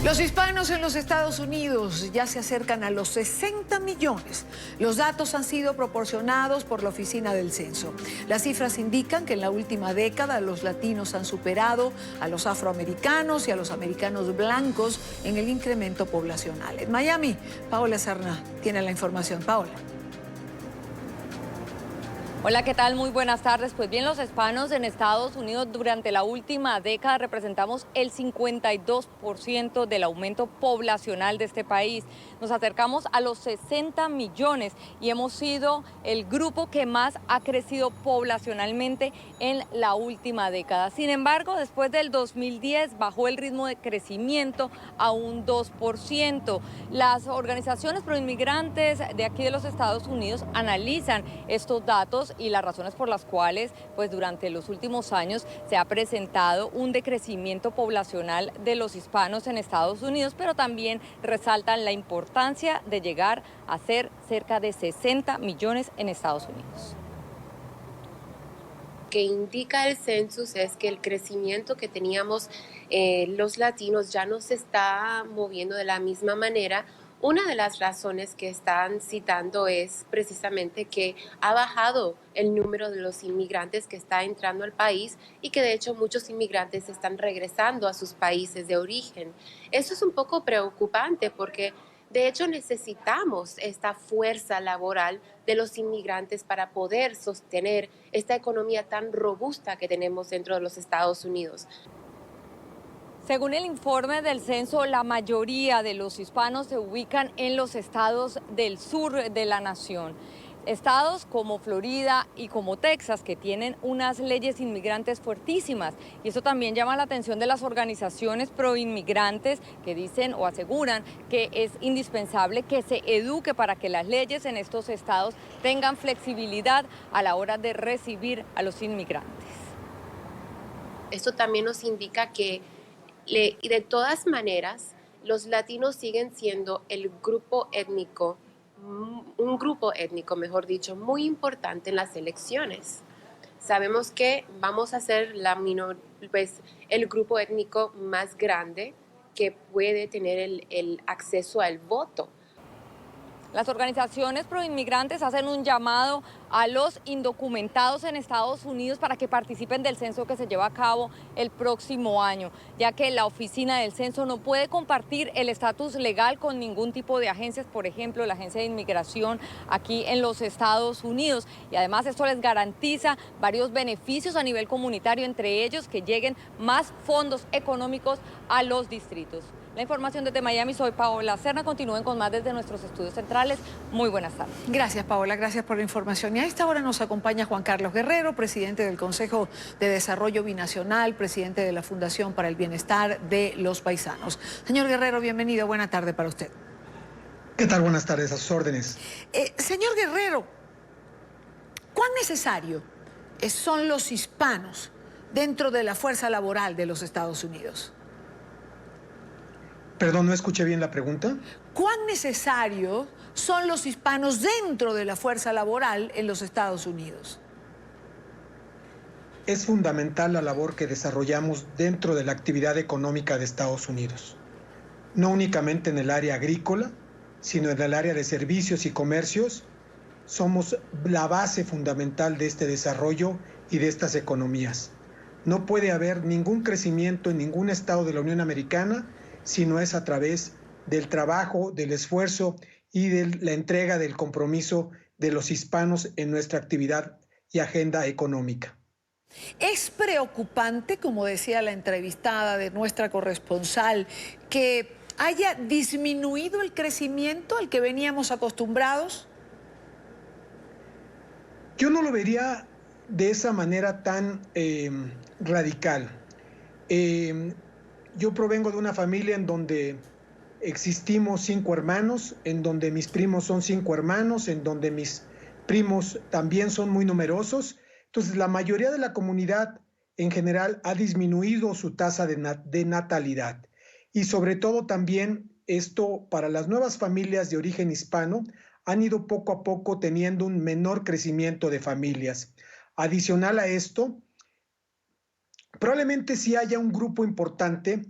Los hispanos en los Estados Unidos ya se acercan a los 60 millones. Los datos han sido proporcionados por la Oficina del Censo. Las cifras indican que en la última década los latinos han superado a los afroamericanos y a los americanos blancos en el incremento poblacional. En Miami, Paola Serna tiene la información. Paola. Hola, ¿qué tal? Muy buenas tardes. Pues bien, los hispanos en Estados Unidos durante la última década representamos el 52% del aumento poblacional de este país. Nos acercamos a los 60 millones y hemos sido el grupo que más ha crecido poblacionalmente en la última década. Sin embargo, después del 2010 bajó el ritmo de crecimiento a un 2%. Las organizaciones proinmigrantes de aquí de los Estados Unidos analizan estos datos y las razones por las cuales pues durante los últimos años se ha presentado un decrecimiento poblacional de los hispanos en Estados Unidos, pero también resaltan la importancia de llegar a ser cerca de 60 millones en Estados Unidos. Lo que indica el census es que el crecimiento que teníamos los latinos ya no se está moviendo de la misma manera. Una de las razones que están citando es precisamente que ha bajado el número de los inmigrantes que está entrando al país y que de hecho muchos inmigrantes están regresando a sus países de origen. Eso es un poco preocupante porque de hecho necesitamos esta fuerza laboral de los inmigrantes para poder sostener esta economía tan robusta que tenemos dentro de los Estados Unidos. Según el informe del censo, la mayoría de los hispanos se ubican en los estados del sur de la nación. Estados como Florida y como Texas, que tienen unas leyes inmigrantes fuertísimas. Y eso también llama la atención de las organizaciones proinmigrantes que dicen o aseguran que es indispensable que se eduque para que las leyes en estos estados tengan flexibilidad a la hora de recibir a los inmigrantes. Esto también nos indica que de todas maneras, los latinos siguen siendo el grupo étnico, un grupo étnico, mejor dicho, muy importante en las elecciones. Sabemos que vamos a ser el grupo étnico más grande que puede tener el acceso al voto. Las organizaciones proinmigrantes hacen un llamado a los indocumentados en Estados Unidos para que participen del censo que se lleva a cabo el próximo año, ya que la oficina del censo no puede compartir el estatus legal con ningún tipo de agencias, por ejemplo, la agencia de inmigración aquí en los Estados Unidos. Y además esto les garantiza varios beneficios a nivel comunitario, entre ellos que lleguen más fondos económicos a los distritos. La información desde Miami, soy Paola Serna. Continúen con más desde nuestros estudios centrales. Muy buenas tardes. Gracias, Paola, gracias por la información. Y a esta hora nos acompaña Juan Carlos Guerrero, presidente del Consejo de Desarrollo Binacional, presidente de la Fundación para el Bienestar de los Paisanos. Señor Guerrero, bienvenido, buena tarde para usted. ¿Qué tal? Buenas tardes, a sus órdenes. Señor Guerrero, ¿cuán necesario son los hispanos dentro de la fuerza laboral de los Estados Unidos? Perdón, no escuché bien la pregunta. ¿Cuán necesarios son los hispanos dentro de la fuerza laboral en los Estados Unidos? Es fundamental la labor que desarrollamos dentro de la actividad económica de Estados Unidos. No únicamente en el área agrícola, sino en el área de servicios y comercios. Somos la base fundamental de este desarrollo y de estas economías. No puede haber ningún crecimiento en ningún estado de la Unión Americana si no es a través del trabajo, del esfuerzo y de la entrega del compromiso de los hispanos en nuestra actividad y agenda económica. Es preocupante, como decía la entrevistada de nuestra corresponsal, que haya disminuido el crecimiento al que veníamos acostumbrados. Yo no lo vería de esa manera tan radical. Yo provengo de una familia en donde existimos 5 hermanos, en donde mis primos son 5 hermanos, en donde mis primos también son muy numerosos. Entonces, la mayoría de la comunidad en general ha disminuido su tasa de natalidad. Y sobre todo también esto para las nuevas familias de origen hispano han ido poco a poco teniendo un menor crecimiento de familias. Adicional a esto, probablemente sí haya un grupo importante,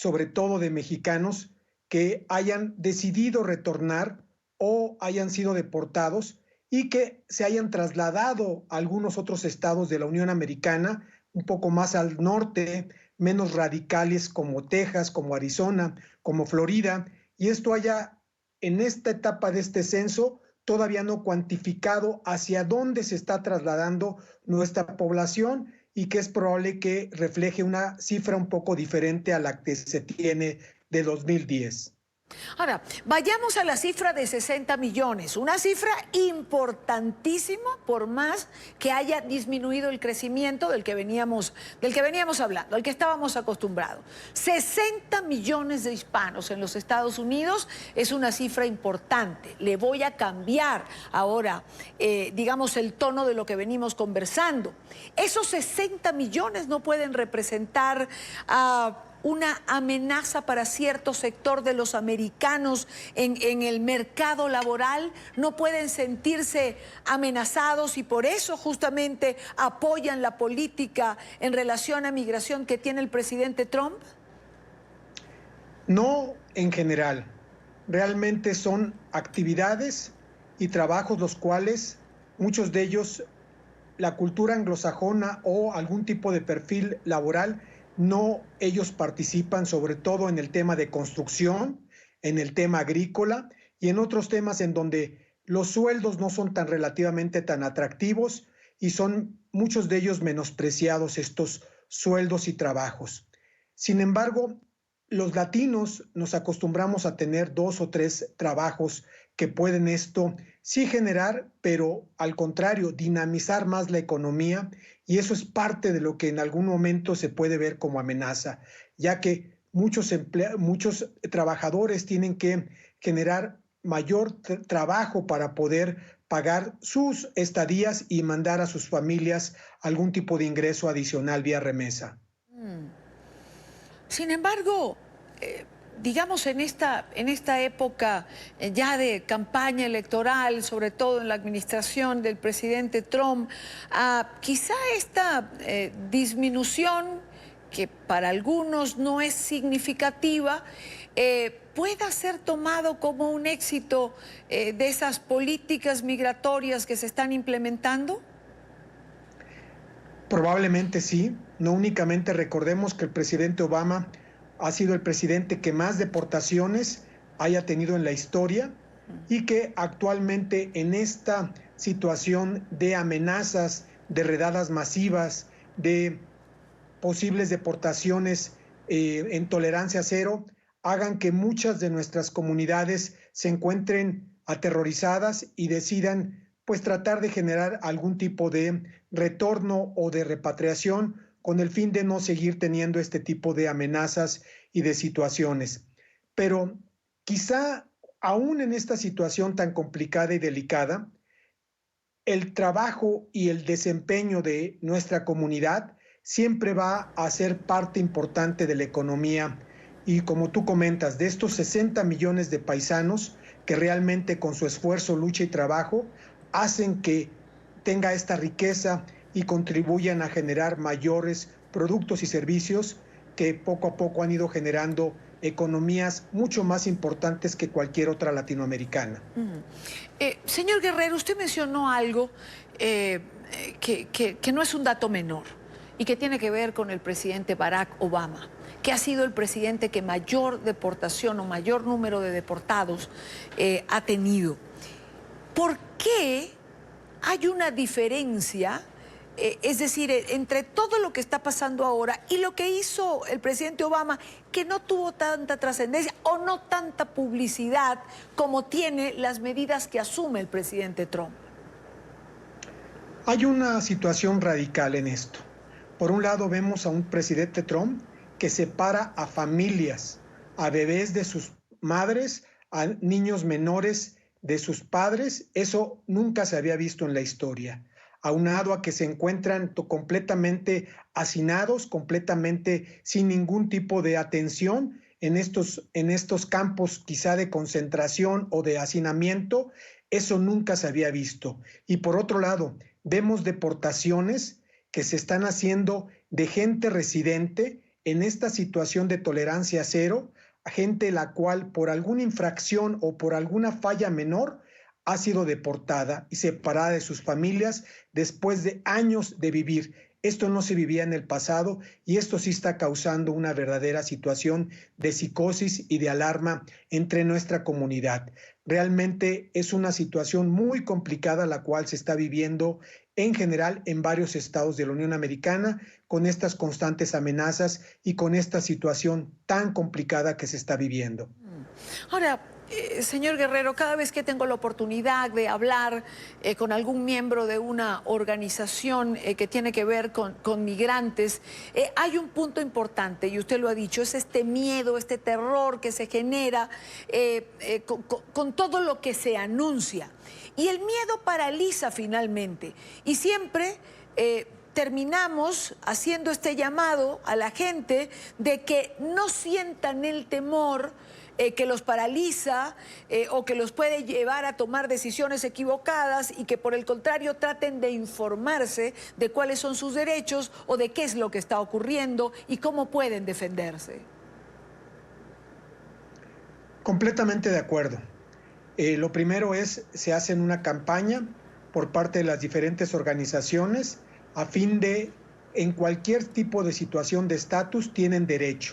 sobre todo de mexicanos que hayan decidido retornar o hayan sido deportados y que se hayan trasladado a algunos otros estados de la Unión Americana, un poco más al norte, menos radicales como Texas, como Arizona, como Florida, y esto haya en esta etapa de este censo todavía no cuantificado hacia dónde se está trasladando nuestra población y que es probable que refleje una cifra un poco diferente a la que se tiene de 2010. Ahora, vayamos a la cifra de 60 millones, una cifra importantísima por más que haya disminuido el crecimiento del que veníamos hablando, al que estábamos acostumbrados. 60 millones de hispanos en los Estados Unidos es una cifra importante. Le voy a cambiar ahora, digamos, el tono de lo que venimos conversando. Esos 60 millones no pueden representar una amenaza para cierto sector de los americanos en el mercado laboral, no pueden sentirse amenazados y por eso justamente apoyan la política en relación a migración que tiene el presidente Trump? No en general, realmente son actividades y trabajos los cuales muchos de ellos la cultura anglosajona o algún tipo de perfil laboral no, ellos participan sobre todo en el tema de construcción, en el tema agrícola y en otros temas en donde los sueldos no son relativamente tan atractivos y son muchos de ellos menospreciados estos sueldos y trabajos. Sin embargo, los latinos nos acostumbramos a tener 2 o 3 trabajos que pueden esto sí generar, pero al contrario, dinamizar más la economía, y eso es parte de lo que en algún momento se puede ver como amenaza, ya que muchos trabajadores tienen que generar mayor trabajo para poder pagar sus estadías y mandar a sus familias algún tipo de ingreso adicional vía remesa. Sin embargo, digamos en esta época ya de campaña electoral, sobre todo en la administración del presidente Trump, quizá esta disminución, que para algunos no es significativa, pueda ser tomado como un éxito de esas políticas migratorias que se están implementando? Probablemente sí. No únicamente recordemos que el presidente Obama ha sido el presidente que más deportaciones haya tenido en la historia y que actualmente en esta situación de amenazas, de redadas masivas, de posibles deportaciones en tolerancia cero, hagan que muchas de nuestras comunidades se encuentren aterrorizadas y decidan pues tratar de generar algún tipo de retorno o de repatriación con el fin de no seguir teniendo este tipo de amenazas y de situaciones. Pero quizá aún en esta situación tan complicada y delicada, el trabajo y el desempeño de nuestra comunidad siempre va a ser parte importante de la economía. Y como tú comentas, de estos 60 millones de paisanos que realmente con su esfuerzo, lucha y trabajo hacen que tenga esta riqueza y contribuyan a generar mayores productos y servicios que poco a poco han ido generando economías mucho más importantes que cualquier otra latinoamericana. Señor Guerrero, usted mencionó algo que no es un dato menor y que tiene que ver con el presidente Barack Obama, que ha sido el presidente que mayor deportación o mayor número de deportados ha tenido. ¿Por qué hay una diferencia? Es decir, entre todo lo que está pasando ahora y lo que hizo el presidente Obama, que no tuvo tanta trascendencia o no tanta publicidad como tiene las medidas que asume el presidente Trump. Hay una situación radical en esto. Por un lado vemos a un presidente Trump que separa a familias, a bebés de sus madres, a niños menores de sus padres. Eso nunca se había visto en la historia. Aunado a que se encuentran completamente hacinados, completamente sin ningún tipo de atención en estos campos quizá de concentración o de hacinamiento, eso nunca se había visto. Y por otro lado, vemos deportaciones que se están haciendo de gente residente en esta situación de tolerancia cero a gente la cual por alguna infracción o por alguna falla menor ha sido deportada y separada de sus familias después de años de vivir. Esto no se vivía en el pasado y esto sí está causando una verdadera situación de psicosis y de alarma entre nuestra comunidad. Realmente es una situación muy complicada la cual se está viviendo en general en varios estados de la Unión Americana con estas constantes amenazas y con esta situación tan complicada que se está viviendo. Ahora, señor Guerrero, cada vez que tengo la oportunidad de hablar con algún miembro de una organización que tiene que ver con migrantes, hay un punto importante, y usted lo ha dicho, es este miedo, este terror que se genera con todo lo que se anuncia. Y el miedo paraliza finalmente. Y siempre terminamos haciendo este llamado a la gente de que no sientan el temor que los paraliza o que los puede llevar a tomar decisiones equivocadas y que por el contrario traten de informarse de cuáles son sus derechos o de qué es lo que está ocurriendo y cómo pueden defenderse. Completamente de acuerdo. Lo primero es, se hace una campaña por parte de las diferentes organizaciones a fin de, en cualquier tipo de situación de estatus, tienen derecho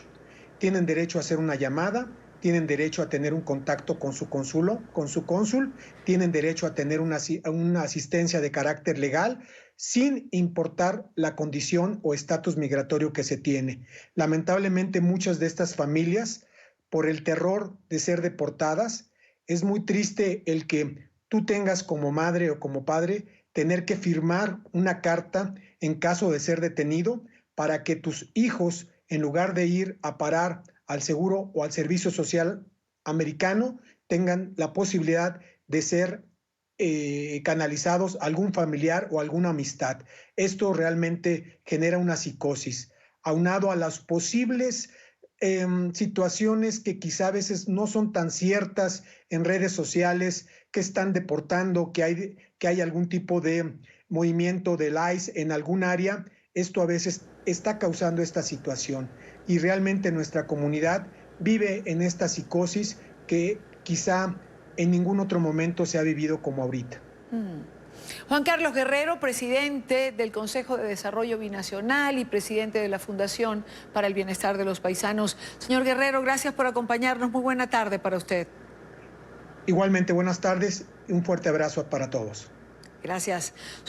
a hacer una llamada, tienen derecho a tener un contacto con su cónsul, tienen derecho a tener una asistencia de carácter legal, sin importar la condición o estatus migratorio que se tiene. Lamentablemente, muchas de estas familias, por el terror de ser deportadas, es muy triste el que tú tengas como madre o como padre tener que firmar una carta en caso de ser detenido para que tus hijos, en lugar de ir a parar al seguro o al servicio social americano, tengan la posibilidad de ser canalizados a algún familiar o alguna amistad. Esto realmente genera una psicosis, aunado a las posibles situaciones que quizá a veces no son tan ciertas en redes sociales, que están deportando, que hay algún tipo de movimiento del ICE en algún área. Esto a veces está causando esta situación y realmente nuestra comunidad vive en esta psicosis que quizá en ningún otro momento se ha vivido como ahorita. Juan Carlos Guerrero, presidente del Consejo de Desarrollo Binacional y presidente de la Fundación para el Bienestar de los Paisanos. Señor Guerrero, gracias por acompañarnos. Muy buena tarde para usted. Igualmente, buenas tardes y un fuerte abrazo para todos. Gracias.